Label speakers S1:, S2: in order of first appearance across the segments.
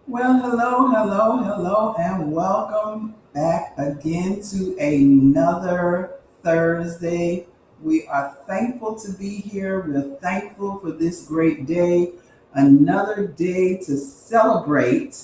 S1: Well, hello, and welcome back again to another Thursday. We are thankful to be here. We're thankful for this great day, another day to celebrate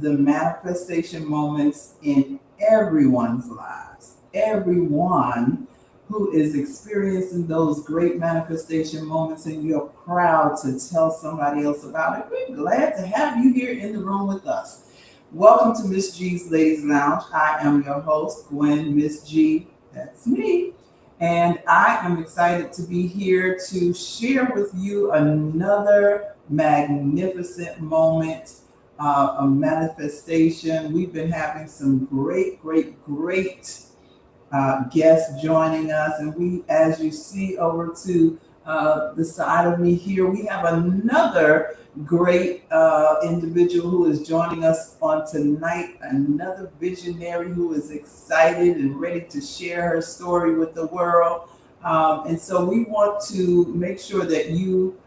S1: the manifestation moments in everyone's lives. Everyone who is experiencing those great manifestation moments, and you're proud to tell somebody else about it. We're glad to have you here in the room with us. Welcome to Miss G's Ladies Lounge. I am your host, Gwen MsG. That's me. And I am excited to be here to share with you another magnificent moment of manifestation. We've been having some great guests joining us. And we, as you see over to the side of me here, we have another great individual who is joining us on tonight, another visionary who is excited and ready to share her story with the world. And so we want to make sure that you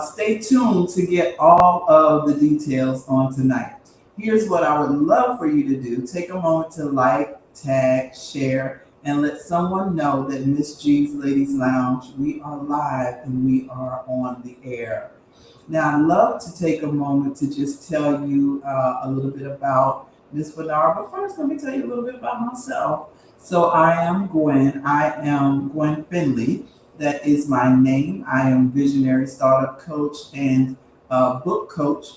S1: stay tuned to get all of the details on tonight. Here's what I would love for you to do. Take a moment to like, tag, share, and let someone know that Miss G's Ladies Lounge, we are live and we are on the air. Now, I'd love to take a moment to just tell you a little bit about Miss Vinara, but first let me tell you a little bit about myself. So I am Gwen Finley. That is my name. I am visionary startup coach and book coach.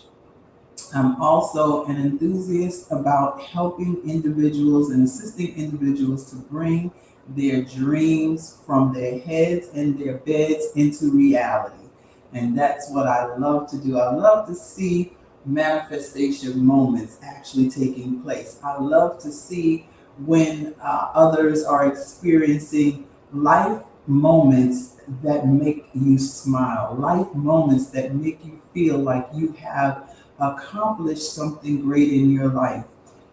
S1: I'm also an enthusiast about helping individuals and assisting individuals to bring their dreams from their heads and their beds into reality. And that's what I love to do. I love to see manifestation moments actually taking place. I love to see when others are experiencing life moments that make you smile, life moments that make you feel like you have accomplished something great in your life.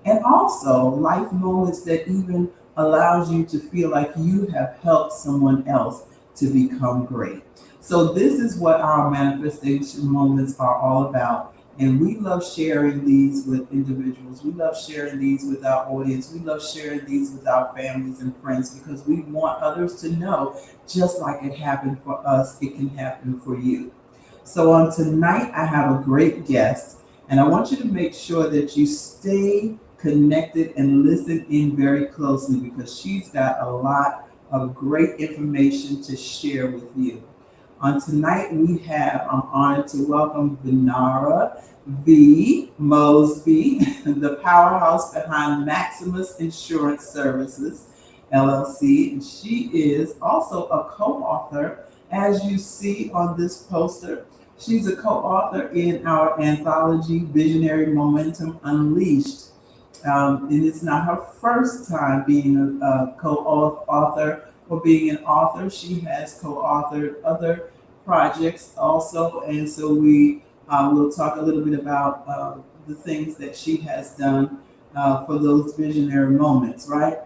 S1: And also life moments that even allows you to feel like you have helped someone else to become great. So this is what our manifestation moments are all about. And we love sharing these with individuals. We love sharing these with our audience. We love sharing these with our families and friends because we want others to know just like it happened for us, it can happen for you. So, on tonight, I have a great guest, and I want you to make sure that you stay connected and listen in very closely because she's got a lot of great information to share with you. On tonight, I'm honored to welcome Vinara Mosby, the powerhouse behind Maximus Insurance Services, LLC. And she is also a co author, as you see on this poster. She's a co author in our anthology, Visionary Momentum Unleashed. And it's not her first time being a co-author or being an author. She has co-authored other projects also, and so we will talk a little bit about the things that she has done for those visionary moments, right?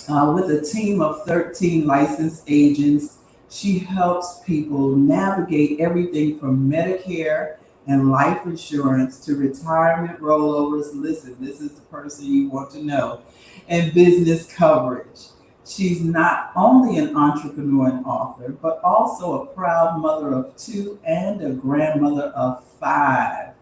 S1: With a team of 13 licensed agents, she helps people navigate everything from Medicare and life insurance to retirement rollovers. Listen, this is the person you want to know, and business coverage. She's not only an entrepreneur and author, but also a proud mother of two and a grandmother of five,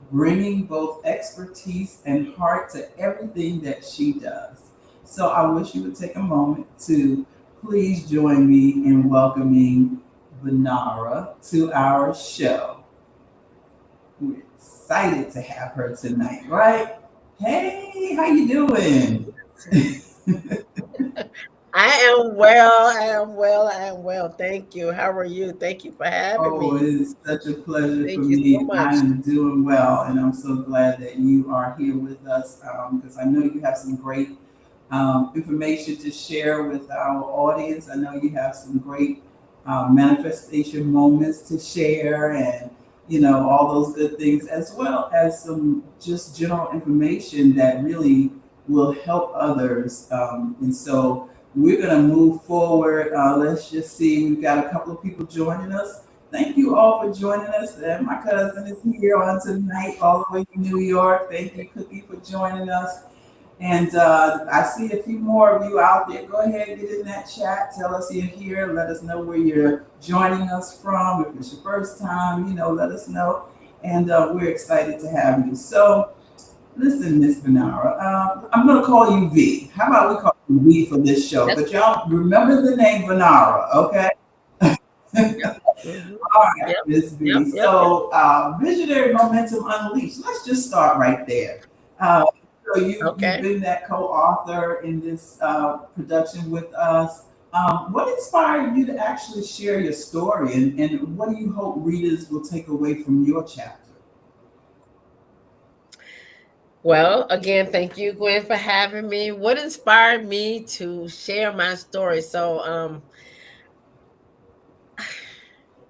S1: bringing both expertise and heart to everything that she does. So I wish you would take a moment to please join me in welcoming Vinara to our show. We're excited to have her tonight, right? Hey, how you doing?
S2: I am well. I am well. I am well. Thank you. How are you? Thank you for having
S1: Oh, it
S2: me.
S1: is such a pleasure for
S2: Thank you so
S1: me. I
S2: much.
S1: am doing well, and I'm so glad that you are here with us because I know you have some great information to share with our audience. I know you have some great manifestation moments to share, and all those good things, as well as some just general information that really will help others. And so we're going to move forward. Let's just see. We've got a couple of people joining us. Thank you all for joining us. And my cousin is here on tonight, all the way from New York. Thank you, Cookie, for joining us. And I see a few more of you out there. Go ahead and get in that chat. Tell us you're here. Let us know where you're joining us from. If it's your first time, let us know. And we're excited to have you. So, listen, Miss Vinara, I'm going to call you V. How about we call you V for this show?
S2: That's
S1: But y'all remember the name Vinara, okay?
S2: yep. Hmm.
S1: All right,
S2: Yep.
S1: Miss
S2: Yep.
S1: B.
S2: Yep. Yep.
S1: So, Visionary Momentum Unleashed. Let's just start right there. Uh, so you've
S2: Okay.
S1: been that co-author in this production with us. What inspired you to actually share your story, and what do you hope readers will take away from your chapter?
S2: Well, again, thank you, Gwen, for having me. What inspired me to share my story?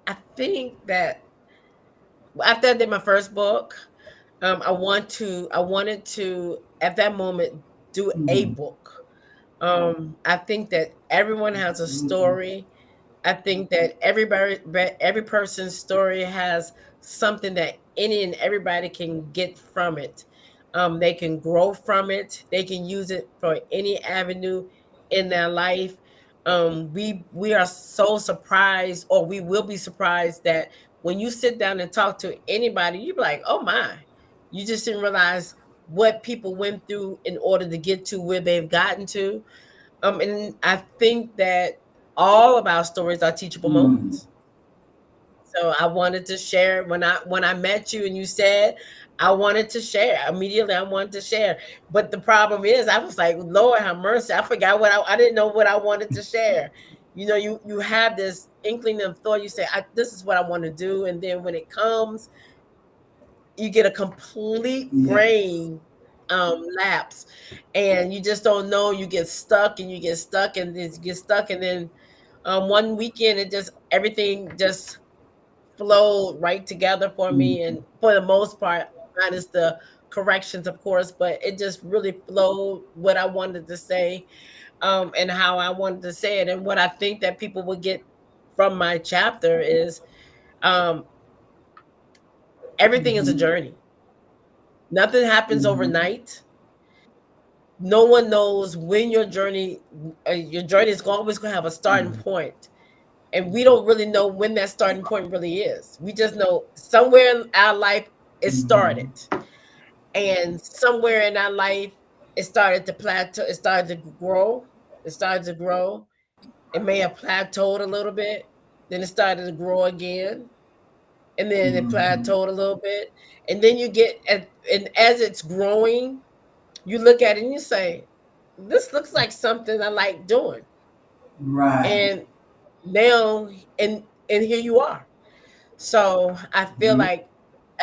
S2: I think that after I did my first book, I wanted to at that moment do a
S1: Hmm,
S2: book. I think that everyone has a
S1: absolutely.
S2: story. I think that every person's story has something that any and everybody can get from it. They can grow from it. They can use it for any avenue in their life. We are so surprised, or we will be surprised that when you sit down and talk to anybody, you be like, "Oh my!" You just didn't realize what people went through in order to get to where they've gotten to. And I think that all of our stories are teachable
S1: Mm,
S2: moments. So I wanted to share when I met you and you said I wanted to share immediately. I wanted to share, but the problem is I was like, Lord have mercy, I forgot I didn't know what I wanted to share. You have this inkling of thought. You say, this is what I want to do, and then when it comes, you get a complete
S1: yes.
S2: brain lapse, and you just don't know. You get stuck, and you get stuck, and then you get stuck, and then one weekend it just everything just flowed right together for me,
S1: Mm,
S2: and for the most part, minus the corrections, of course, but it just really flowed what I wanted to say, and how I wanted to say it. And what I think that people will get from my chapter is, um, Everything is a
S1: Mhm.
S2: journey. Nothing happens
S1: Mhm.
S2: overnight. No one knows when your journey is always going to have a starting
S1: Mhm.
S2: point, and we don't really know when that starting point really is. We just know somewhere in our life it started,
S1: Mhm.
S2: and somewhere in our life it started to plateau. It started to grow. It started to grow. It may have plateaued a little bit, then it started to grow again, and then it
S1: Mhm.
S2: plateaued a little bit, and then and as it's growing, you look at it and you say, "This looks like something I like doing,"
S1: Right.
S2: and now and here you are. So I feel
S1: Mhm.
S2: like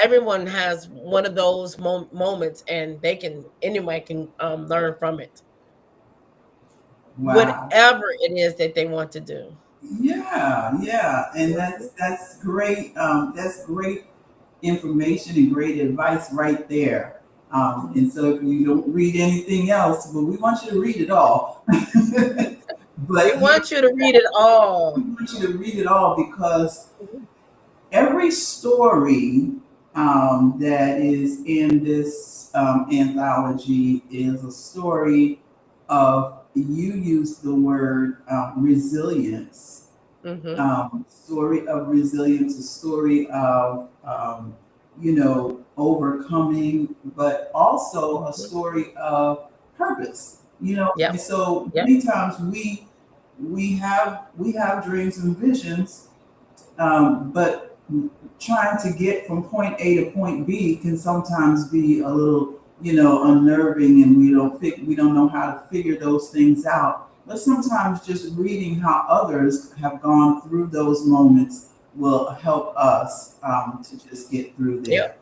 S2: everyone has one of those moments, and anyone can learn from it,
S1: Wow.
S2: whatever it is that they want to do.
S1: Yeah, yeah, and
S2: Mhm.
S1: that's great. That's great information and great advice right there. And so if you don't read anything else, but we want you to read it all.
S2: We
S1: But yeah,
S2: want you to read it
S1: we
S2: all.
S1: want you to read it all because
S2: Mhm.
S1: every story that is in this anthology is a story of, you use the word resilience,
S2: Mhm.
S1: story of resilience, a story of, overcoming, but also a
S2: Mhm.
S1: story of purpose. And
S2: Yep.
S1: so
S2: Yep.
S1: many times we have dreams and visions, but trying to get from point A to point B can sometimes be a little, unnerving, and we don't know how to figure those things out. But sometimes just reading how others have gone through those moments will help us, to just get through
S2: Yep.
S1: there.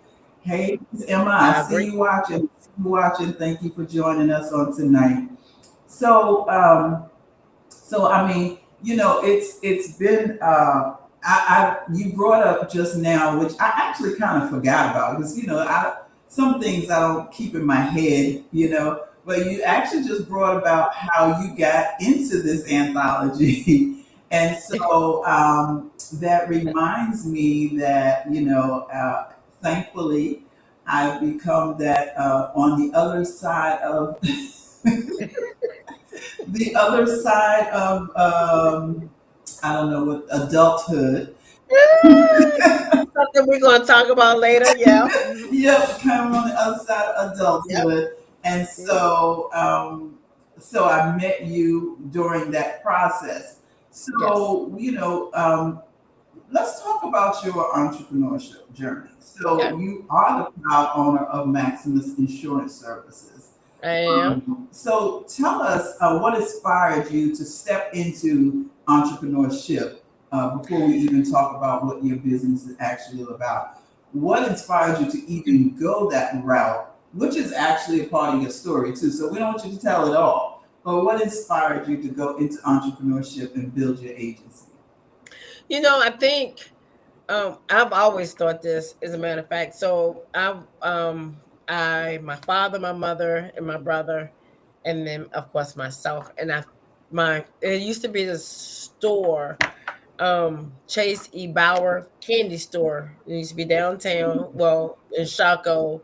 S1: Hey, Miss Emma, I
S2: I
S1: see
S2: agree.
S1: you watching. Thank you for joining us on tonight. So, I mean, it's been, you brought up just now, which I actually kind of forgot about, because I some things I don't keep in my head, but you actually just brought about how you got into this anthology, and so that reminds me that, thankfully I've become that, on the other side of the other side of, I don't know what, adulthood.
S2: Something we're gonna talk about later. Yeah. Mhm.
S1: Yep, kind of on the other side of
S2: Yep.
S1: adulthood. And
S2: Mhm.
S1: so I met you during that process.
S2: Yes.
S1: So, let's talk about your entrepreneurship journey.
S2: Okay.
S1: So you are the proud owner of Maximus Insurance Services.
S2: I am.
S1: So tell us, what inspired you to step into entrepreneurship, before we even talk about what your business is actually about. What inspired you to even go that route, which is actually a part of your story too. So we don't want you to tell it all, but what inspired you to go into entrepreneurship and build your agency?
S2: I think I've always thought this, as a matter of fact. So my father, my mother, and my brother, and then of course myself. And my it used to be this store, Chase E. Bauer candy store. It used to be downtown, well, in Shaco,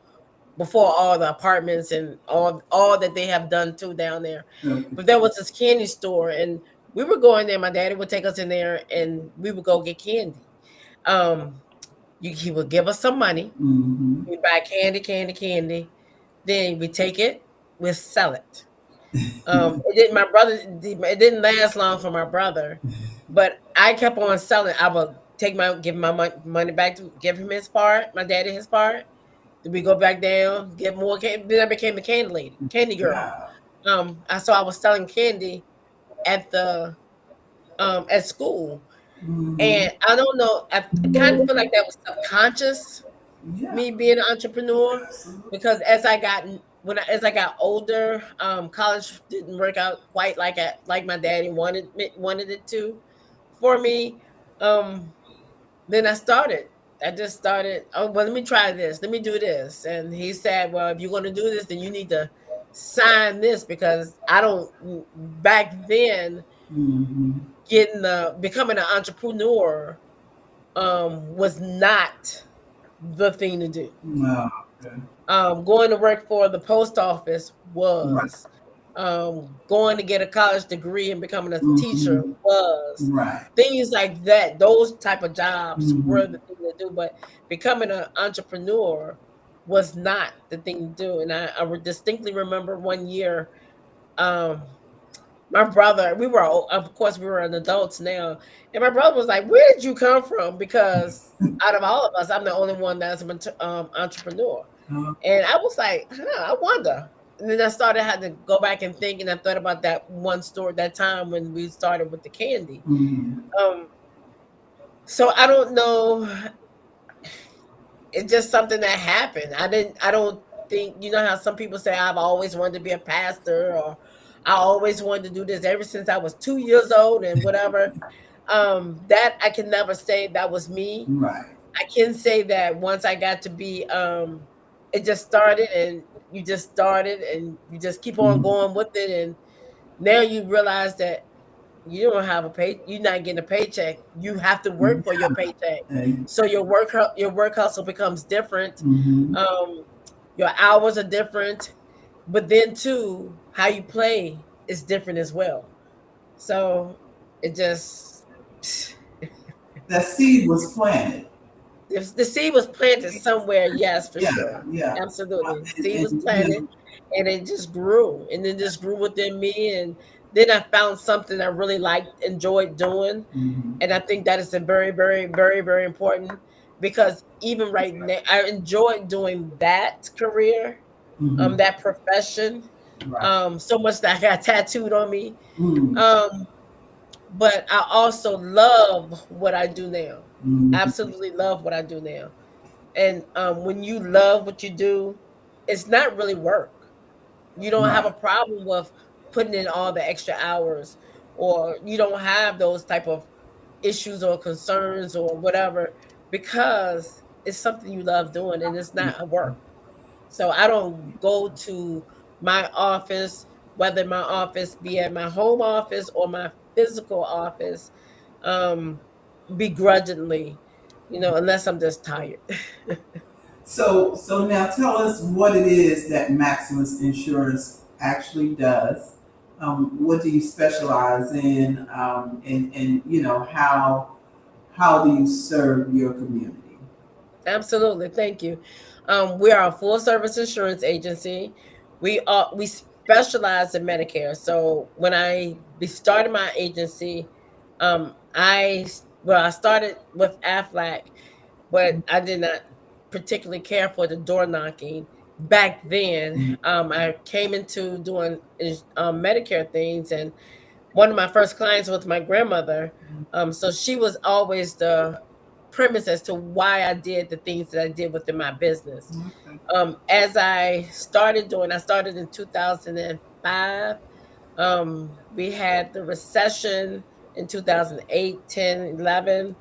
S2: before all the apartments and all that they have done too down there.
S1: Okay.
S2: But there was this candy store, and we were going there. My daddy would take us in there, and we would go get candy. Um, he would give us some money.
S1: Mm-hmm.
S2: We buy candy, candy, candy. Then we take it, we sell it. It didn't. My brother. It didn't last long for my brother, but I kept on selling. I would give my money back to give him his part, my daddy his part. Then we go back down, get more candy. Then I became the candy lady, candy girl.
S1: Wow.
S2: I was selling candy at the at school,
S1: Mm-hmm.
S2: and I don't know. I kind of feel like that was subconscious,
S1: Yeah,
S2: me being an entrepreneur,
S1: absolutely.
S2: because as I got older, college didn't work out quite like my daddy wanted it to for me. Um, then I just started. Oh well, let me try this. Let me do this. And he said, "Well, if you're going to do this, then you need to sign this, because I don't." Back then,
S1: Mm-hmm.
S2: getting becoming an entrepreneur was not. the thing to do.
S1: No. Okay.
S2: Going to work for the post office
S1: Right.
S2: was. Going to get a college degree and becoming a teacher
S1: Mm-hmm.
S2: was.
S1: Right.
S2: Things like that. Those type of jobs were
S1: Mm-hmm.
S2: the thing to do, but becoming an entrepreneur was not the thing to do. And I distinctly remember one year, um, my brother, of course, we were an adults now, and my brother was like, "Where did you come from?" Because out of all of us, I'm the only one that's an entrepreneur. And I was like, huh, I wonder. And then I started had to go back and think, and I thought about that one story, that time when we started with the candy.
S1: Mm-hmm.
S2: Um, so I don't know. It's just something that happened. I don't think, you know how some people say I've always wanted to be a pastor, or I always wanted to do this ever since I was 2 years old and whatever. That I can never say that was me.
S1: Right.
S2: I can say that once I got to be, it just started, and you just started and you just keep on
S1: Mm-hmm.
S2: going with it. And now you realize that you don't have a pay, you're not getting a paycheck. You have to work for your paycheck. So your work hustle becomes different.
S1: Mm-hmm.
S2: Um, your hours are different, but then too, how you play is different as well. So it just
S1: That seed was planted.
S2: if the seed was planted somewhere, yes, for
S1: Yeah.
S2: sure.
S1: Yeah.
S2: Absolutely. Seed was
S1: And you
S2: planted
S1: know.
S2: and it just grew. And then just grew within me. And then I found something I really liked, enjoyed doing.
S1: Mm-hmm.
S2: And I think that is a very, very, very, very important, because even right now, I enjoyed doing that career,
S1: Mm-hmm.
S2: that profession,
S1: Right.
S2: so much that I got tattooed on me.
S1: Mm-hmm.
S2: Um, but I also love what I do now.
S1: Mm-hmm.
S2: Absolutely love what I do now. And when you love what you do, it's not really work. You don't have a
S1: Right.
S2: problem with putting in all the extra hours, or you don't have those type of issues or concerns or whatever, because it's something you love doing and it's not a work. So I don't go to my office, whether my office be at my home office or my physical office, um, begrudgingly, unless I'm just tired.
S1: So now tell us what it is that Maximus Insurance actually does. What do you specialize in? And how do you serve your community?
S2: Absolutely, thank you. We are a full service insurance agency. We specialize in Medicare. So when we started my agency, I started with Aflac, but I did not particularly care for the door knocking back then. I came into doing Medicare things, and one of my first clients was my grandmother. So she was always the premise as to why I did the things that I did within my business.
S1: Okay.
S2: As I started in 2005. We had the recession in 2008, 10, 11.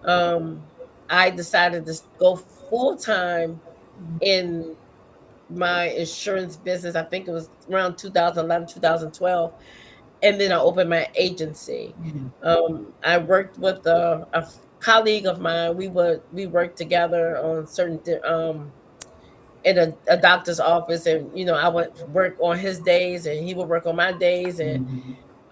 S2: Um, I decided to go full time in my insurance business. I think it was around 2011, 2012. And then I opened my agency. I worked with a colleague of mine. We worked together on certain in a doctor's office, and I would work on his days and he would work on my days. And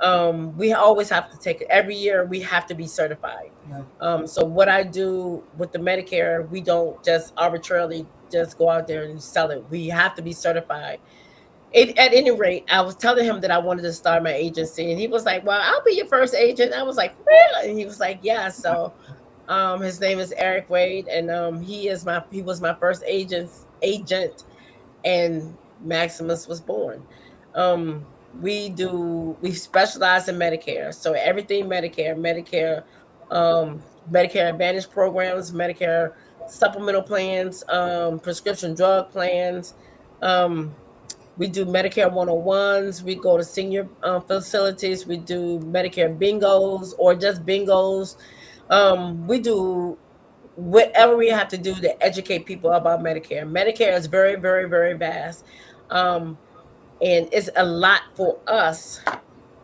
S1: Mm-hmm.
S2: we always have to take every year we have to be certified.
S1: Yeah.
S2: So what I do with the Medicare, we don't just arbitrarily just go out there and sell it. We have to be certified. At any rate, I was telling him that I wanted to start my agency, and he was like, "Well, I'll be your first agent." I was like, "Really?" And he was like, "Yeah." So, his name is Eric Wade, and he was my first agent, and Maximus was born. We specialize in Medicare, so everything Medicare Advantage programs, Medicare supplemental plans, prescription drug plans. Um, we do Medicare 101s. We go to senior facilities. We do Medicare bingos or just bingos. We do whatever we have to do to educate people about Medicare. Medicare is very, very, very vast. Um, and it's a lot for us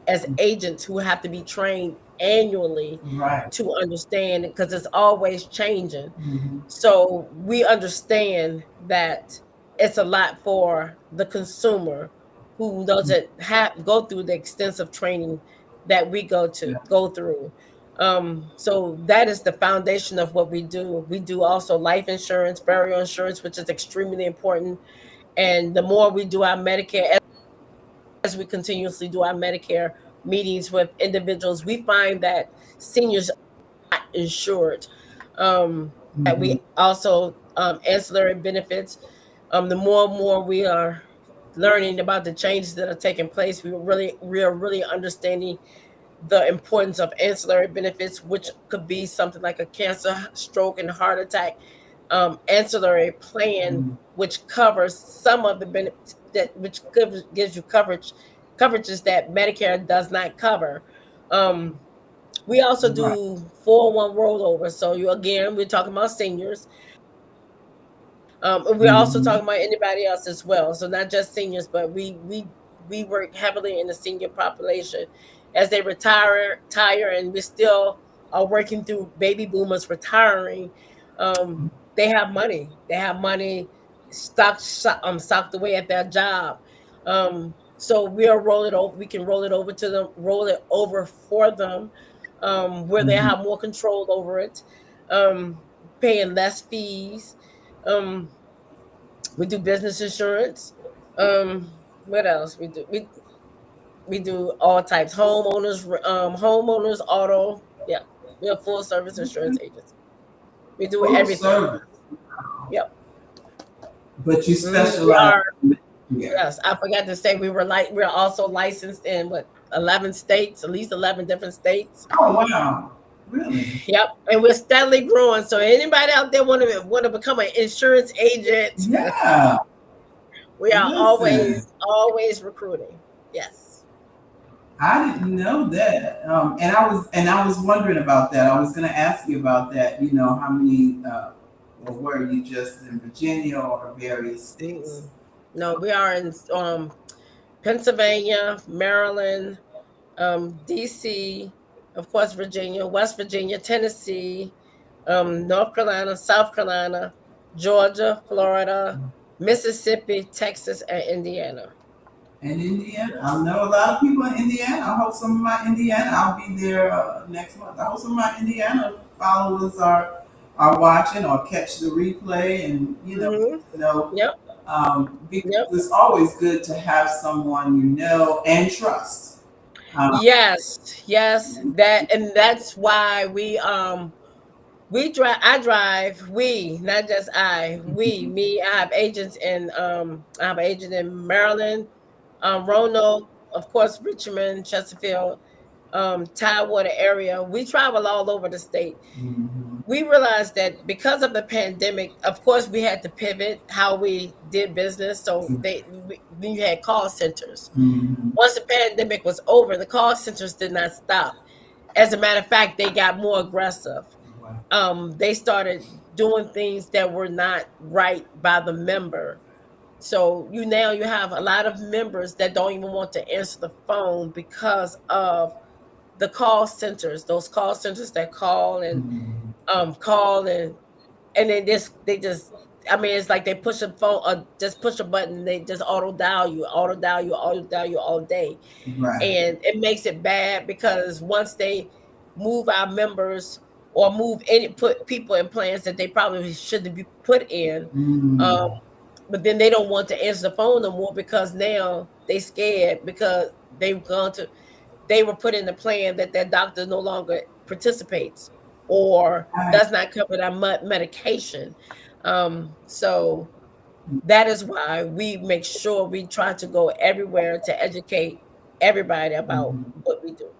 S2: as agents who have to be trained annually
S1: Right.
S2: to understand, because it's always changing.
S1: Mm-hmm.
S2: So we understand that it's a lot for the consumer who doesn't have go through the extensive training that we
S1: Yeah.
S2: go through. So that is the foundation of what we do. We do also life insurance, burial insurance, which is extremely important. And the more we do our Medicare, as we continuously do our Medicare meetings with individuals, we find that seniors are not insured. That
S1: Mm-hmm.
S2: we also ancillary benefits. The more and more we are learning about the changes that are taking place, we are really understanding the importance of ancillary benefits, which could be something like a cancer, stroke, and heart attack ancillary plan, which covers some of the benefits that gives you coverages that Medicare does not cover. Um, we also
S1: Right.
S2: do 401 rollover. So you again, we're talking about seniors. And we're also
S1: Mm-hmm.
S2: talking about anybody else as well. So not just seniors, but we work heavily in the senior population as they retire, and we still are working through baby boomers retiring. They have money. They have money stocked away at their job. So we'll roll it over. We can roll it over to them, roll it over for them, where they
S1: Mm-hmm.
S2: have more control over it, um, paying less fees. Um, we do business insurance. What else we do? We do all types, homeowners, auto. Yeah, we're a full service insurance agency. We do
S1: Full
S2: everything.
S1: service,
S2: Yep.
S1: but you
S2: We
S1: specialize
S2: are.
S1: in here.
S2: Yes, I forgot to say we're also licensed in what 11 states, at least 11 different states.
S1: Oh wow, really?
S2: Yep, and we're steadily growing. So anybody out there want to become an insurance agent,
S1: Yeah.
S2: we are
S1: Listen,
S2: always recruiting. Yes.
S1: I didn't know that, and I was wondering about that. I was going to ask you about that. You know, how many, or were you just in Virginia or various states?
S2: Mm-mm. No, we are in Pennsylvania, Maryland, DC, of course, Virginia, West Virginia, Tennessee, North Carolina, South Carolina, Georgia, Florida, Mississippi, Texas, and Indiana.
S1: In Indiana, I know a lot of people in Indiana. I hope some of my Indiana. I'll be there next month. I hope some of my Indiana followers are watching or catch the replay, and
S2: Hmm.
S1: know,
S2: Yep.
S1: because
S2: Yep.
S1: it's always good to have someone you know and trust. Um,
S2: Yes. Yes. That's why we drive. I drive. We, not just I. We, me. I have agents in. I have an agent in Maryland, Roanoke, of course, Richmond, Chesterfield, Tidewater area. We travel all over the state.
S1: mhm,
S2: We realized that because of the pandemic, of course, we had to pivot how we did business. So we had call centers.
S1: mhm,
S2: Once the pandemic was over, the call centers did not stop. As a matter of fact, they got more aggressive.
S1: wow,
S2: They started doing things that were not right by the member. So you have a lot of members that don't even want to answer the phone because of the call centers. Those call centers that
S1: mhm,
S2: call and they just I mean it's like they push a phone just push a button, they just auto dial you all day.
S1: right,
S2: And it makes it bad because once they move our members or move any put people in plans that they probably shouldn't be put in,
S1: mm,
S2: um, but then they don't want to answer the phone no more because now they scared because they were put in the plan that their doctor no longer participates or
S1: right,
S2: does not cover that medication. So that is why we make sure we try to go everywhere to educate everybody about
S1: mhm.
S2: what we do.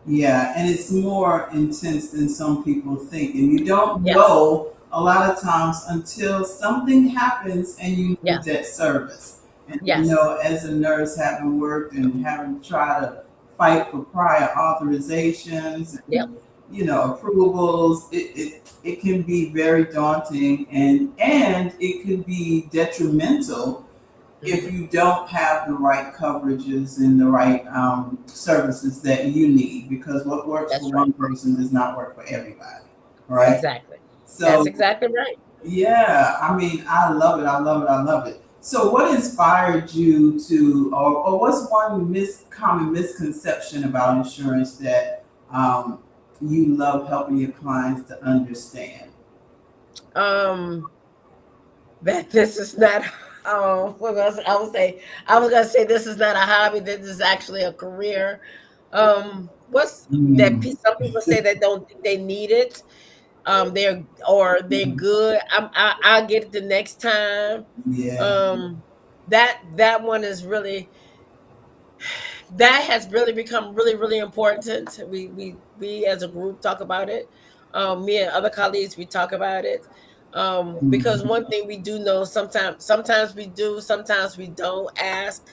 S1: Yeah, and it's more intense than some people think. And you don't
S2: Yes,
S1: know a lot of times until something happens and you need
S2: yes,
S1: that service. And
S2: yes,
S1: as a nurse, having worked and having to try to fight for prior authorizations
S2: yep,
S1: and approvals, it can be very daunting, and it can be detrimental if you don't have the right coverages and the right services that you need, because what works for
S2: That's right.
S1: one person does not work for everybody, right?
S2: Exactly. That's
S1: So
S2: exactly right.
S1: yeah, I mean, I love it. I love it. I love it. So, what inspired you to, or what's one common misconception about insurance that you love helping your clients to understand?
S2: Um, that this is not. I would say I was gonna say this is not a hobby. This is actually a career. What's that?
S1: Mm,
S2: Some people say they don't think they need it. They're good. I'll get it the next time.
S1: yeah.
S2: Um, that one is really that has really become really important. We as a group talk about it. Me and other colleagues we talk about it. Because
S1: Mhm,
S2: one thing we do know, sometimes we do, sometimes we don't ask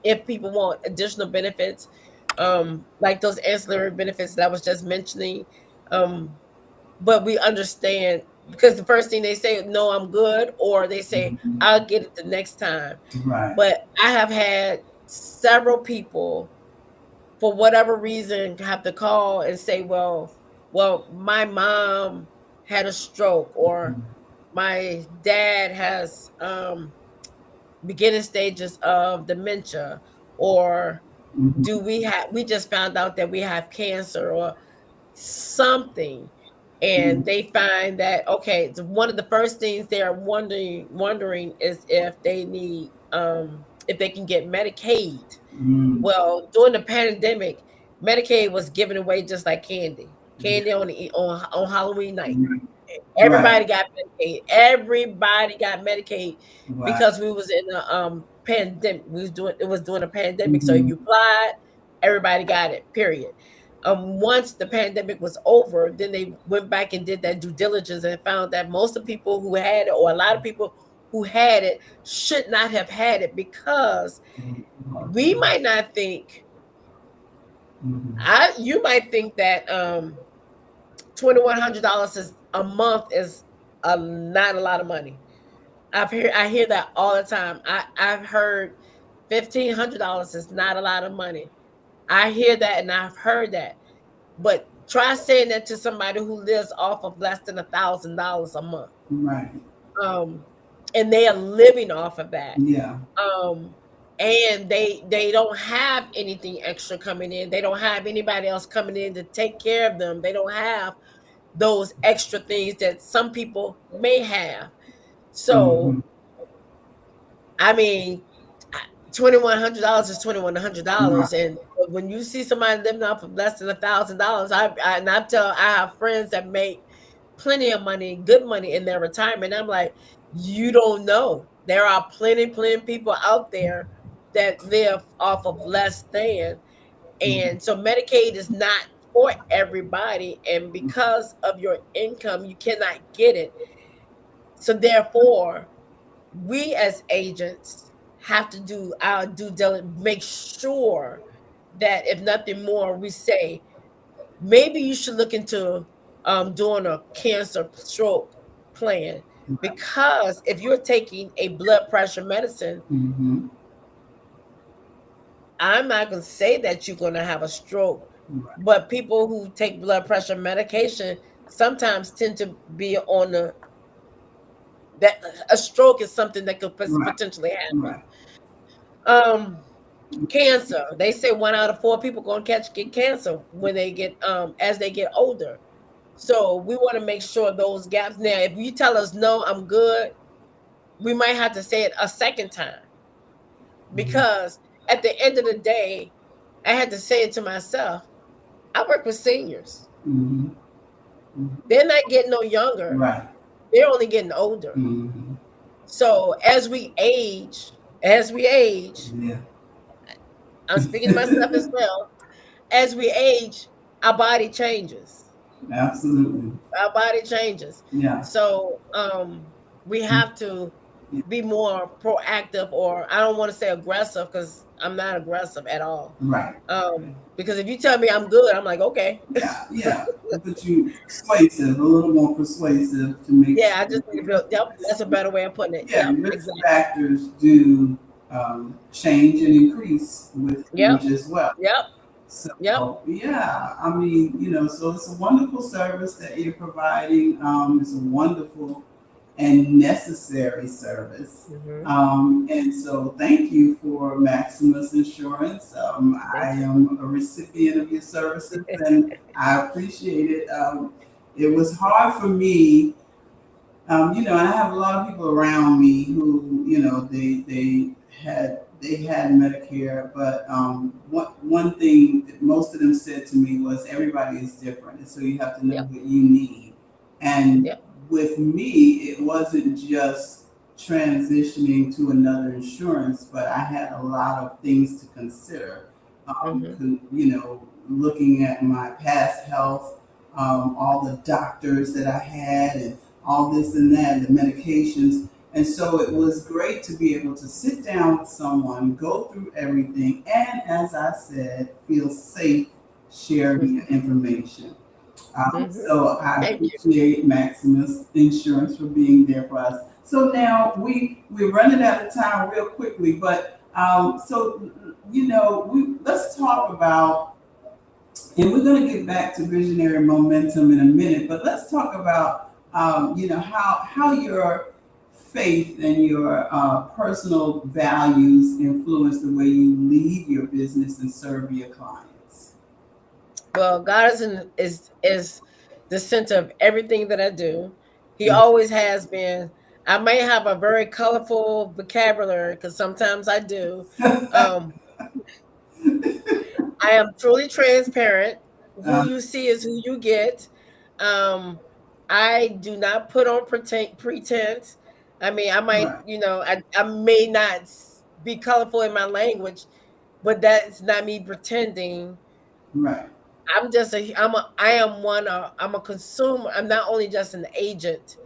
S2: if people want additional benefits, like those ancillary benefits that I was just mentioning. Um, but we understand because the first thing they say, no, I'm good, or they say,
S1: mhm.
S2: I'll get it the next time.
S1: Right.
S2: But I have had several people, for whatever reason, have to call and say, well, my mom had a stroke, or my dad has beginning stages of dementia, or
S1: Mhm,
S2: do we just found out that we have cancer, or something, and
S1: mhm,
S2: they find that, okay, one of the first things they're wondering is if they need if they can get Medicaid.
S1: mhm.
S2: Well, during the pandemic, Medicaid was given away just like candy on Halloween night.
S1: Right.
S2: Everybody got Medicaid. Everybody got Medicaid
S1: Right.
S2: because we was in a pandemic. It was during a pandemic. So if
S1: Mhm,
S2: you applied, everybody got it. Period. Once the pandemic was over, then they went back and did that due diligence and found that most of the people who had it, or a lot of people who had it, should not have had it, because we might not think
S1: mhm.
S2: I you might think that $2,100 is a month is not a lot of money. I hear that all the time. I've heard $1,500 is not a lot of money. I hear that and I've heard that. But try saying that to somebody who lives off of less than $1,000 a month.
S1: Right.
S2: Um, and they are living off of that.
S1: Yeah.
S2: Um, and they don't have anything extra coming in. They don't have anybody else coming in to take care of them. They don't have those extra things that some people may have. So,
S1: Mhm,
S2: I mean, $2,100 is
S1: right.
S2: $2,100, and when you see somebody living off of less than $1,000, I have friends that make plenty of money, good money in their retirement. I'm like, you don't know. There are plenty of people out there that live off of less than,
S1: Mhm,
S2: and so Medicaid is not for everybody, and because of your income, you cannot get it. So therefore, we as agents have to do our due diligence, make sure that if nothing more, we say maybe you should look into doing a cancer stroke plan, because if you're taking a blood pressure medicine,
S1: mhm.
S2: I'm not going to say that you're going to have a stroke,
S1: Right.
S2: but people who take blood pressure medication sometimes tend to be on the that a stroke is something that could
S1: Right.
S2: potentially happen.
S1: Right.
S2: Um, Cancer. They say 1 out of 4 people gonna get cancer when they get as they get older. So we want to make sure those gaps. Now, if you tell us no, I'm good, we might have to say it a second time,
S1: Mhm,
S2: because at the end of the day, I had to say it to myself. I work with seniors.
S1: mhm, mhm.
S2: They're not getting no younger.
S1: Right.
S2: They're only getting older.
S1: Mhm.
S2: So as we age,
S1: Yeah.
S2: I'm speaking to myself as well. As we age, our body changes.
S1: Absolutely.
S2: Our body changes.
S1: Yeah.
S2: So we have to. be more proactive, or I don't want to say aggressive because I'm not aggressive at all.
S1: Right.
S2: Because if you tell me I'm good, I'm like, okay.
S1: Yeah, yeah. But you persuasive, a little more persuasive to make
S2: Yeah,
S1: sure.
S2: I just need to feel, yep, that's a better way of putting it.
S1: Yeah,
S2: Yep,
S1: risk
S2: exactly.
S1: factors do change and increase with
S2: Yep,
S1: age as well.
S2: yep, yep.
S1: So yeah, I mean, so it's a wonderful service that you're providing. It's a wonderful and necessary service.
S2: Hmm.
S1: And so thank you for Maximus Insurance. I
S2: Thank you.
S1: am a recipient of your services and I appreciate it. It was hard for me, and I have a lot of people around me who, they had Medicare, but one thing that most of them said to me was everybody is different, and so you have to know
S2: Yep,
S1: what you need. And
S2: yep.
S1: with me, it wasn't just transitioning to another insurance, but I had a lot of things to consider.
S2: Hmm.
S1: Looking at my past health, all the doctors that I had, and all this and that, the medications. And so it was great to be able to sit down with someone, go through everything, and as I said, feel safe sharing your information.
S2: Hmm.
S1: So I
S2: Thank you.
S1: appreciate Maximus Insurance for being there for us. So now we're running out of time real quickly, but let's talk about, and we're going to get back to visionary momentum in a minute, but let's talk about how your faith and your personal values influence the way you lead your business and serve your clients.
S2: Well, God is the center of everything that I do. He
S1: Yes.
S2: always has been. I may have a very colorful vocabulary because sometimes I do. Um, I am truly transparent. Who
S1: uh,
S2: you see is who you get. Um, I do not put on pretense. I mean, I might,
S1: right,
S2: I may not be colorful in my language, but that's not me pretending.
S1: right,
S2: I am one. I'm a consumer. I'm not only just an agent,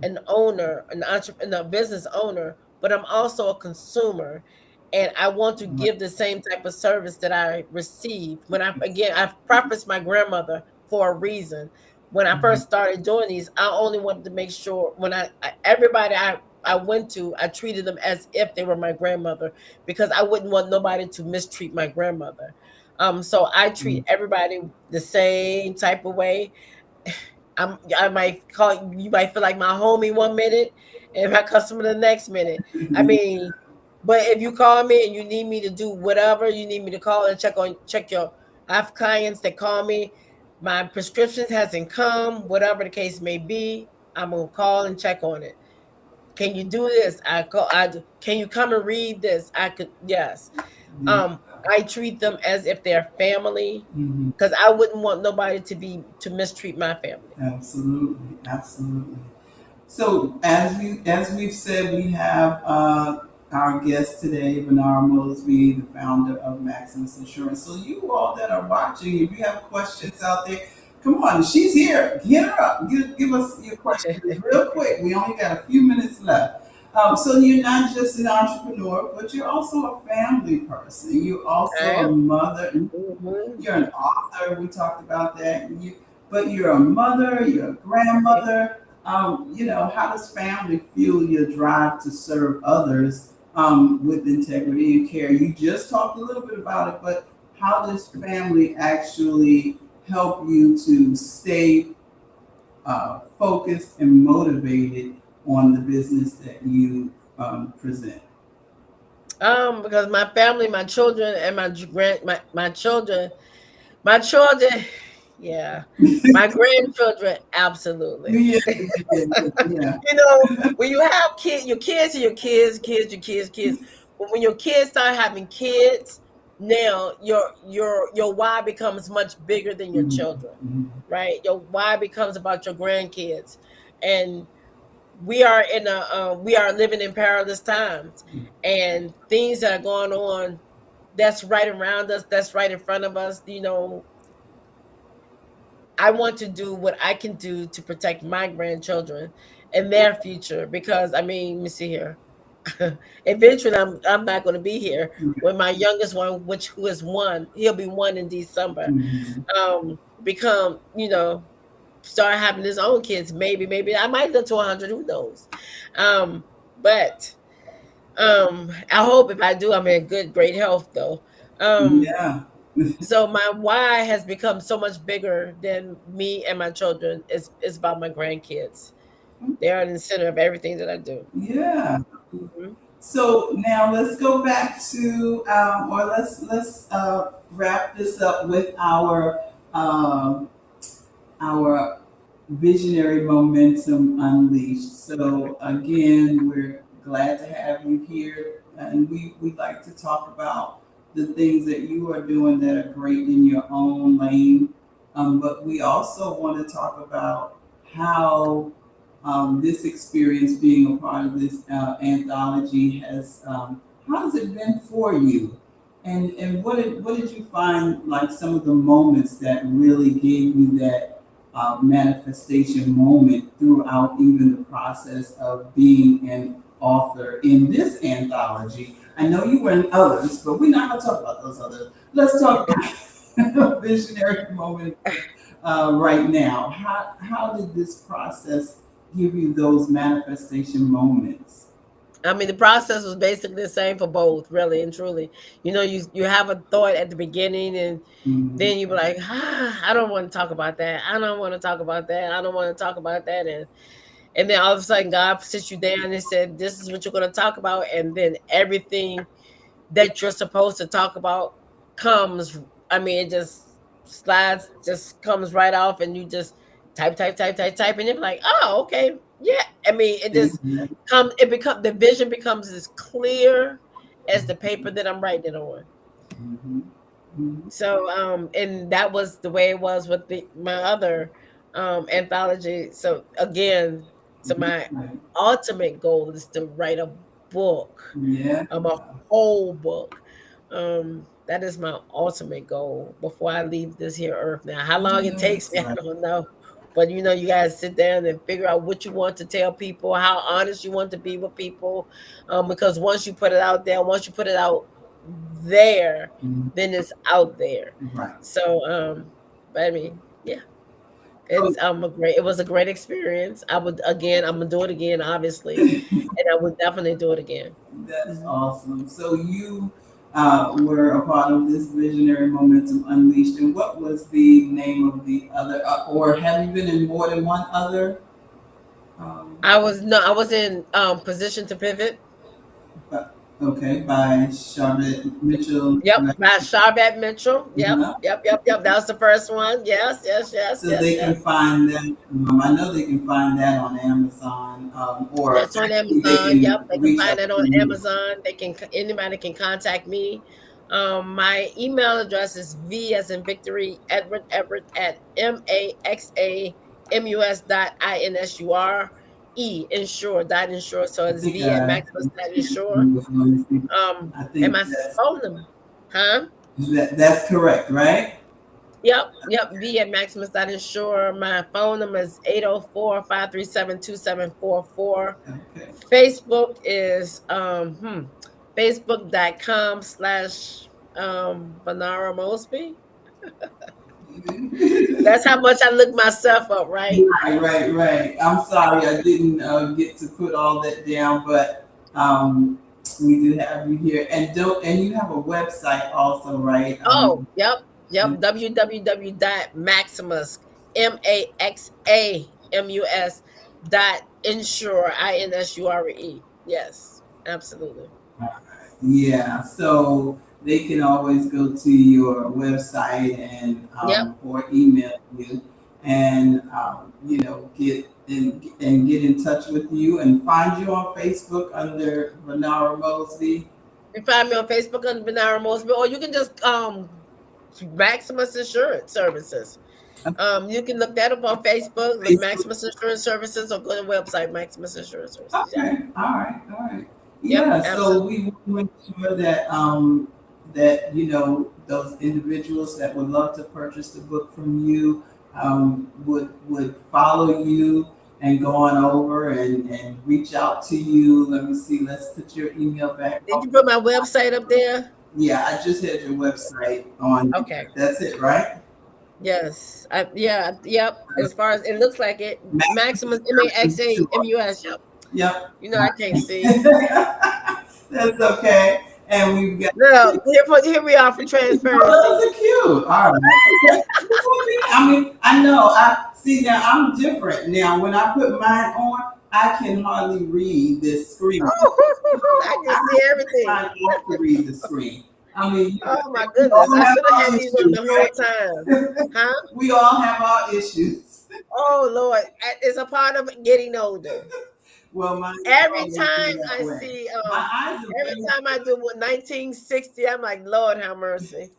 S2: an owner, an entrepreneur, business owner, but I'm also a consumer. And I want to
S1: right.
S2: give the same type of service that I receive. I've prefaced my grandmother for a reason. When I
S1: Mhm.
S2: first started doing these, I only wanted to make sure everybody I went to, I treated them as if they were my grandmother because I wouldn't want nobody to mistreat my grandmother. So I treat everybody the same type of way. I might call you might feel like my homie 1 minute and my customer the next minute. I mean, but if you call me and you need me to do whatever, you need me to call and check your. I have clients that call me, my prescriptions hasn't come, whatever the case may be. I'm gonna call and check on it. Can you do this? Can you come and read this? I could, yes.
S1: Yeah.
S2: I treat them as if they're family
S1: Mhm.
S2: because I wouldn't want nobody to mistreat my family.
S1: Absolutely, absolutely. So as we've said, we have our guest today, Vinara Mosby, the founder of Maximus Insurance. So you all that are watching, if you have questions out there, come on, she's here. Get her up. Give us your questions real quick. We only got a few minutes left. So you're not just an entrepreneur, but you're also a family person. You're
S2: I
S1: also a
S2: am.
S1: mother.
S2: Mhm.
S1: You're an author. We talked about that. But you're a mother. You're a grandmother. How does family fuel your drive to serve others with integrity and care? You just talked a little bit about it, but how does family actually help you to stay focused and motivated on the business that you present?
S2: Because my family, my children, and my children, yeah, my grandchildren, absolutely.
S1: Yeah, yeah, yeah,
S2: When you have kids, your kids are your kids. But when your kids start having kids, now your why becomes much bigger than your
S1: yeah.
S2: children,
S1: Mhm,
S2: right? Your why becomes about your grandkids, and we are living in perilous times, and things that are going on that's right around us, that's right in front of us. I want to do what I can do to protect my grandchildren and their future because let me see here. Eventually, I'm not going to be here. When my youngest one, which who is one, he'll be one in December.
S1: Mhm.
S2: Become, start having his own kids. Maybe I might live to 100. Who knows? Um, but I hope if I do, I'm in good, great health though. Um,
S1: Yeah.
S2: so my why has become so much bigger than me and my children. It's about my grandkids. They are in the center of everything that I do.
S1: Yeah.
S2: Mhm.
S1: So now let's go back to, or let's wrap this up with um, our Visionary Momentum Unleashed. So again, we're glad to have you here, and we like to talk about the things that you are doing that are great in your own lane. But we also want to talk about how this experience being a part of this anthology has how has it been for you, and what did you find like some of the moments that really gave you that manifestation moment throughout even the process of being an author in this anthology. I know you were in others, but we're not going to talk about those others. Let's talk about visionary moment right now. How did this process give you those manifestation moments?
S2: I mean, the process was basically the same for both, really and truly. You have a thought at the beginning, and
S1: Mhm.
S2: then you be like, I don't want to talk about that. I don't want to talk about that. I don't want to talk about that. And then all of a sudden, God sits you down and said, "This is what you're going to talk about," and then everything that you're supposed to talk about comes. I mean, it just slides, just comes right off, and you just type, and you're like, oh, okay, yeah. I mean, it just
S1: Exactly.
S2: comes. The vision becomes as clear as the paper that I'm writing it on.
S1: Mhm. Mhm.
S2: So, and that was the way it was with my other anthology. So again, so my
S1: Right.
S2: ultimate goal is to write a book,
S1: Yeah.
S2: a whole book. That is my ultimate goal before I leave this here earth. Now, how long it takes
S1: Yes.
S2: me,
S1: Right.
S2: I don't know. But you guys sit down and figure out what you want to tell people, how honest you want to be with people. Because once you put it out there, once you put it out there,
S1: Mhm.
S2: then it's out there.
S1: Right.
S2: So, but I mean, yeah,
S1: So,
S2: it was a great experience. I'm gonna do it again, obviously, and I would definitely do it again.
S1: that's
S2: Mhm.
S1: awesome. So you were a part of this Visionary Momentum Unleashed, and what was the name of the other, or have you been in more than one other? Um,
S2: I was in Position to Pivot.
S1: uh, okay, by Charlotte Mitchell.
S2: Yep,
S1: Right?
S2: by Sharbat Mitchell. Yep,
S1: Uh-huh.
S2: yep. That was the first one.
S1: So they can
S2: Yes.
S1: find that. I know they can find that on Amazon, or
S2: That's on
S1: actually they
S2: Amazon. Yep,
S1: can
S2: they can
S1: reach
S2: find
S1: out
S2: it
S1: to
S2: on
S1: you.
S2: Amazon. Anybody can contact me. My email address is V as in Victory Edward at MAXAMUS.INSURE ensure. So
S1: I
S2: it's
S1: think
S2: V at Maximus dot ensure.
S1: I
S2: And
S1: think
S2: my phone number, huh?
S1: that's correct, right?
S2: Yep. V at Maximus dot ensure. My phone number is 804-537-2744.
S1: Okay.
S2: Facebook is Facebook.com/ Vinara Mosby. That's how much I look myself up, right?
S1: Right. I'm sorry I didn't get to put all that down, but um, we do have you here, and you have a website also, right?
S2: Oh, yep. www.maximus MAXAMUS.insure. Yes, absolutely.
S1: Yeah, so they can always go to your website and
S2: Yep.
S1: or email you, and get in touch with you and find you on Facebook under Vinara Mosby.
S2: You find me on Facebook under Vinara Mosby, or you can just Maximus Insurance Services. You can look that up on Facebook, look
S1: Facebook.
S2: Maximus Insurance Services, or go to the website Maximus Insurance Services. Yep.
S1: Okay, all right.
S2: Yep,
S1: Yeah, so
S2: absolutely.
S1: we want to make sure that that those individuals that would love to purchase the book from you would follow you and going over and reach out to you. Let me see. Let's put your email back.
S2: Did you put my website up there?
S1: Yeah, I just had your website on.
S2: Okay.
S1: That's it, right?
S2: Yes. Yeah. Yep. As far as it looks like it,
S1: Maximus
S2: Maximus
S1: Services Tour.
S2: MAXAMUS. Yep.
S1: Yep.
S2: You know I can't see.
S1: That's okay. And we've got.
S2: No, here we are for
S1: Oh,
S2: transparency.
S1: those are cute. All right. I mean, I know. I see now. I'm different now. When I put mine on, I can hardly read this screen.
S2: I
S1: I
S2: can see
S1: have to take
S2: everything.
S1: mine off to read the screen. I mean,
S2: Oh my
S1: we
S2: goodness.
S1: all
S2: I
S1: have
S2: should have
S1: our
S2: had these on
S1: issues,
S2: the whole time.
S1: right?
S2: Huh?
S1: We all have our issues.
S2: Oh Lord. It's a part of getting older.
S1: Well, mine has
S2: Every
S1: always been
S2: time
S1: that
S2: I
S1: way.
S2: see
S1: My eyes are
S2: every
S1: very
S2: time I do 1960, I'm like, Lord have mercy.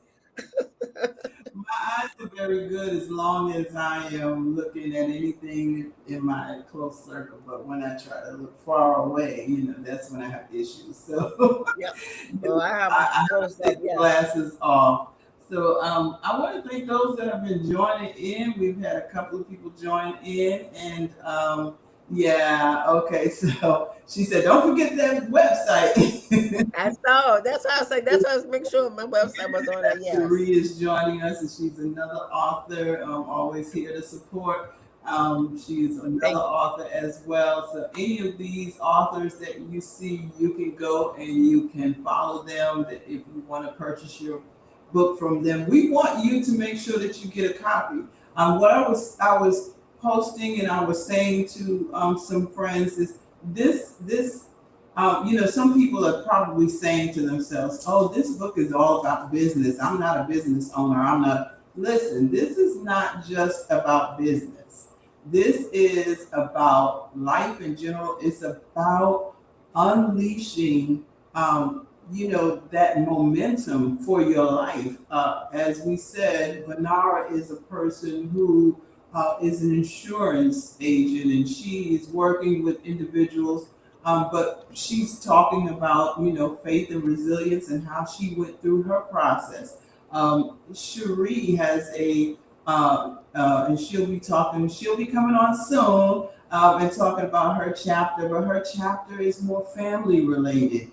S1: My eyes are very good as long as I am looking at anything in my close circle. But when I try to look far away, that's when I have issues. So
S2: Yep. Oh, I have
S1: I have
S2: close
S1: to
S2: up,
S1: take the
S2: yes.
S1: glasses off. So I want to thank those that have been joining in. We've had a couple of people join in, and yeah, okay. So she said, "Don't forget that website."
S2: I saw. That's why I was like, that's why I was making sure my website was on there. Yes.
S1: Cherie is joining us, and she's another author, always here to support. She's another
S2: Thank you.
S1: author as well. So, any of these authors that you see, you can go and you can follow them. That if you want to purchase your book from them, we want you to make sure that you get a copy. What I was posting and I was saying to some friends is this some people are probably saying to themselves, "Oh, this book is all about business. I'm not a business owner. I'm not." Listen, this is not just about business. This is about life in general. It's about unleashing, that momentum for your life. As we said, Vinara is a person who is an insurance agent, and she is working with individuals, but she's talking about, faith and resilience and how she went through her process. Cherie has and she'll be coming on soon, and talking about her chapter, but her chapter is more family related.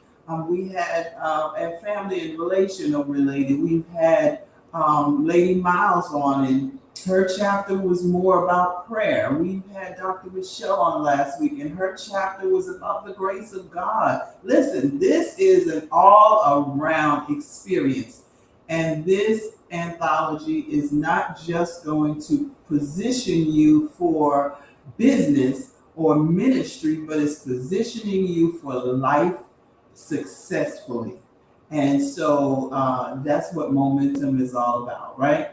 S1: We had, and family and relational related. We've had Lady Miles on, and her chapter was more about prayer. We had Dr. Michelle on last week, and her chapter was about the grace of God. Listen, this is an all around experience. And this anthology is not just going to position you for business or ministry, but it's positioning you for life successfully. And so that's what momentum is all about, right?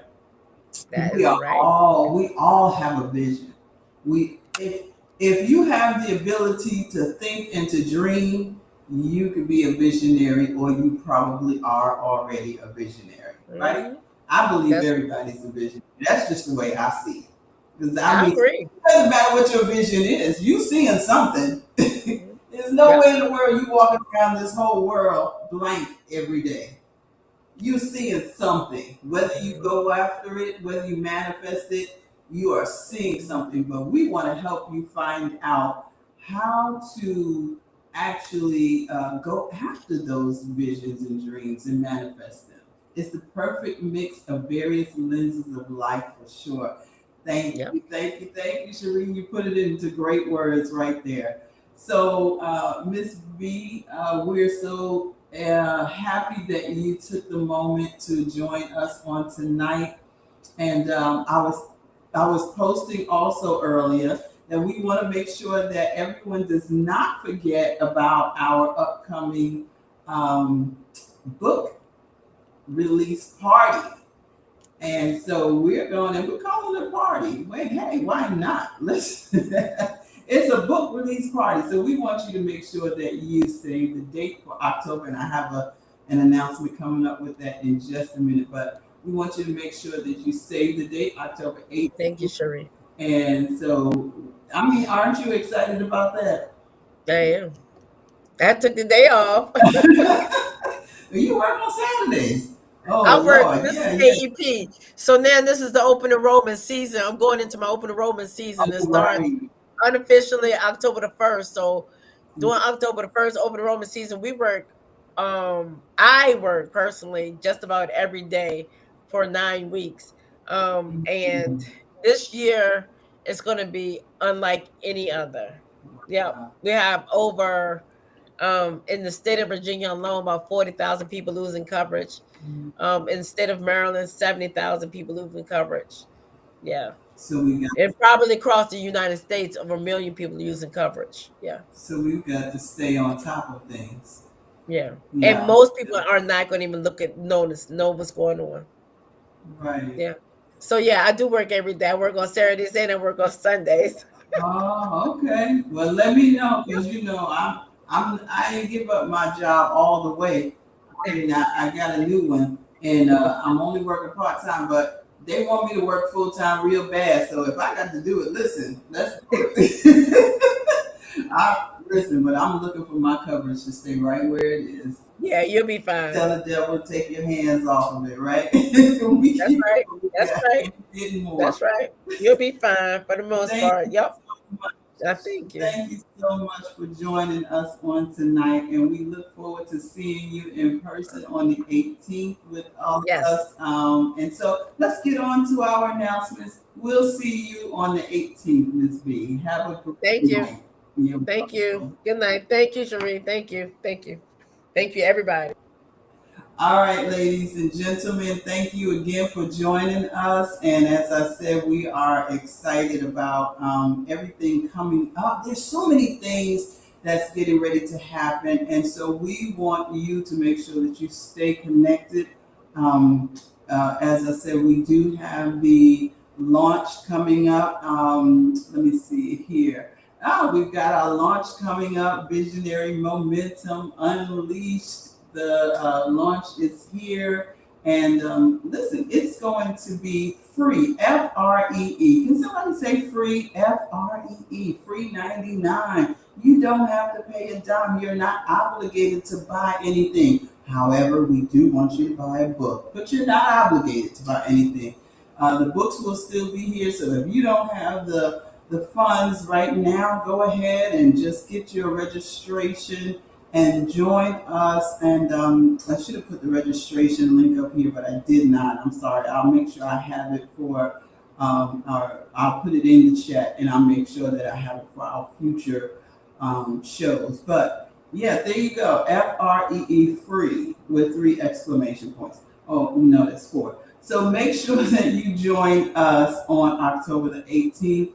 S2: That
S1: we
S2: is
S1: are
S2: right.
S1: all have a vision. We if you have the ability to think and to dream, you could be a visionary, or you probably are already a visionary, right?
S2: Mhm.
S1: I believe
S2: That's
S1: everybody's a visionary. That's just the way I see it. Because I
S2: I
S1: mean,
S2: agree.
S1: it doesn't matter what your vision is. You seeing something.
S2: Mhm.
S1: There's no
S2: Yep.
S1: way in the world you walking around this whole world blank every day. You seeing something, whether you
S2: Mhm.
S1: go after it, whether you manifest it, you are seeing something. But we want to help you find out how to actually go after those visions and dreams and manifest them. It's the perfect mix of various lenses of life for sure. Thank
S2: Yep.
S1: you, thank you, thank you, Shereen. You put it into great words right there. So, Miss B, we're so happy that you took the moment to join us on tonight. And I was posting also earlier that we want to make sure that everyone does not forget about our upcoming book release party. And so we're going, and we're calling it a party. Wait, hey, why not? Listen, it's a book release party. So we want you to make sure that you save the date for October. And I have an announcement coming up with that in just a minute. But we want you to make sure that you save the date, October 8th.
S2: Thank you, Cherie.
S1: And so, I mean, aren't you excited about that?
S2: I am. I took the day off.
S1: You work on Saturdays. Oh,
S2: I work.
S1: Lord.
S2: This is
S1: Yeah, yeah.
S2: AEP. So now this is the open enrollment season. I'm going into my open enrollment season to
S1: Oh,
S2: start
S1: right.
S2: unofficially October the 1st. So during October the 1st, open enrollment season, we work. I work personally just about every day for 9 weeks. And this year is going to be unlike any other. Yep, we have over in the state of Virginia alone about 40,000 people losing coverage. In the state of Maryland, 70,000 people losing coverage. Yeah.
S1: So we got
S2: And probably across the United States, over a million people using coverage. Yeah.
S1: so we've got to stay on top of things.
S2: Yeah. And
S1: Yeah.
S2: most people are not going to even look at notice, know what's going on.
S1: Right.
S2: Yeah. So yeah, I do work every day. I work on Saturdays and I work on Sundays.
S1: Oh, okay. Well, let me know
S2: Yep.
S1: because I didn't give up my job all the way. I mean, I got a new one, and I'm only working part time, but they want me to work full time real bad. So if I got to do it, listen, let's do it. I listen, but I'm looking for my coverage to stay right where it is.
S2: Yeah, you'll be fine.
S1: Tell the devil take your hands off of it, right? We
S2: That's
S1: keep
S2: right.
S1: what we
S2: That's
S1: got.
S2: right.
S1: We getting more.
S2: That's right. You'll be fine for the most
S1: Thank
S2: part.
S1: you
S2: Yep.
S1: so much.
S2: I thank you.
S1: Thank you so much for joining us on tonight, and we look forward to seeing you in person on the 18th with all of
S2: Yes.
S1: us. And so let's get on to our announcements. We'll see you on the 18th, Ms. B. Have a
S2: Thank
S1: great
S2: you.
S1: night. You're
S2: Thank you.
S1: welcome.
S2: Good night. Thank you, Cherie. Thank you. Thank you. Thank you, everybody.
S1: All right, ladies and gentlemen, thank you again for joining us. And as I said, we are excited about everything coming up. There's so many things that's getting ready to happen. And so we want you to make sure that you stay connected. Um, as I said, we do have the launch coming up. Let me see here. We've got our launch coming up, Visionary Momentum Unleashed. The launch is here. And listen, it's going to be free. FREE. Can somebody say free? FREE. Free 99. You don't have to pay a dime. You're not obligated to buy anything. However, we do want you to buy a book, but you're not obligated to buy anything. The books will still be here. So if you don't have the funds right now, go ahead and just get your registration and join us. And I should have put the registration link up here, but I did not. I'm sorry. I'll make sure I have it for, I'll put it in the chat and I'll make sure that I have it for our future shows. But yeah, there you go. FREE free with 3 exclamation points. Oh, no, that's 4. So make sure that you join us on October the 18th.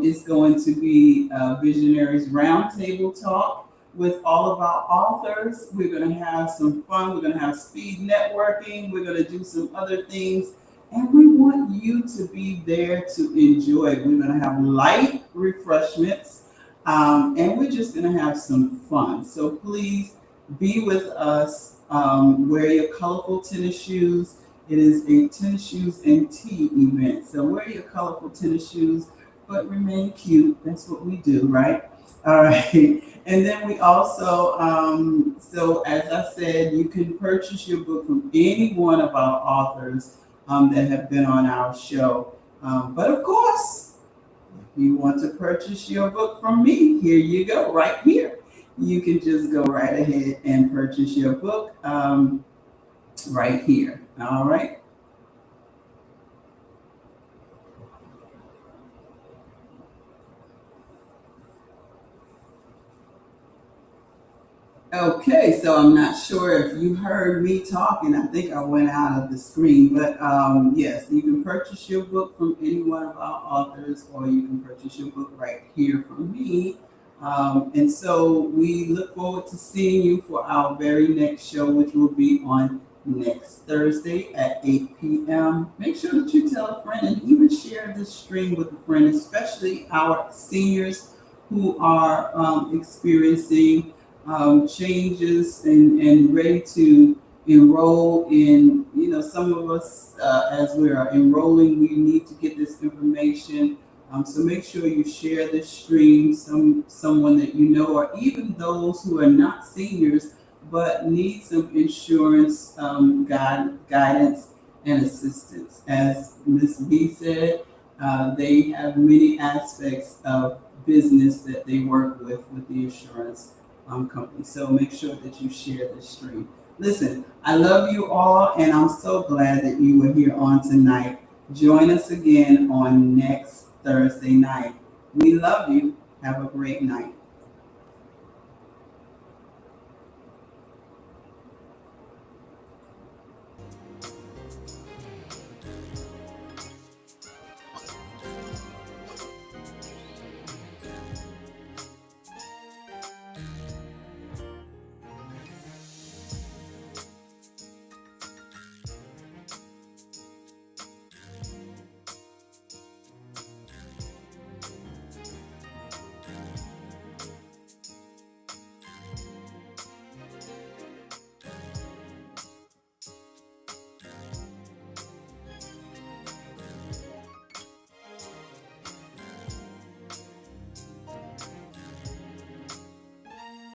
S1: It's going to be Visionaries Roundtable Talk with all of our authors. We're going to have some fun. We're going to have speed networking. We're going to do some other things. And we want you to be there to enjoy. We're going to have light refreshments. And we're just going to have some fun. So please be with us. Wear your colorful tennis shoes. It is a tennis shoes and tea event. So wear your colorful tennis shoes, but remain cute. That's what we do, right? All right. And then we also, so as I said, you can purchase your book from any one of our authors that have been on our show. But of course, if you want to purchase your book from me, here you go, right here. You can just go right ahead and purchase your book right here. All right. Okay, so I'm not sure if you heard me talking. I think I went out of the screen, but yes, you can purchase your book from any one of our authors, or you can purchase your book right here from me. And so we look forward to seeing you for our very next show, which will be on next Thursday at 8 p.m. Make sure that you tell a friend and even share this stream with a friend, especially our seniors who are experiencing changes and ready to enroll in, some of us, as we are enrolling, we need to get this information. So make sure you share this stream, someone that you know, or even those who are not seniors, but need some insurance guidance and assistance. As Ms. B said, they have many aspects of business that they work with the insurance company. So make sure that you share this stream. Listen, I love you all, and I'm so glad that you were here on tonight. Join us again on next Thursday night. We love you. Have a great night.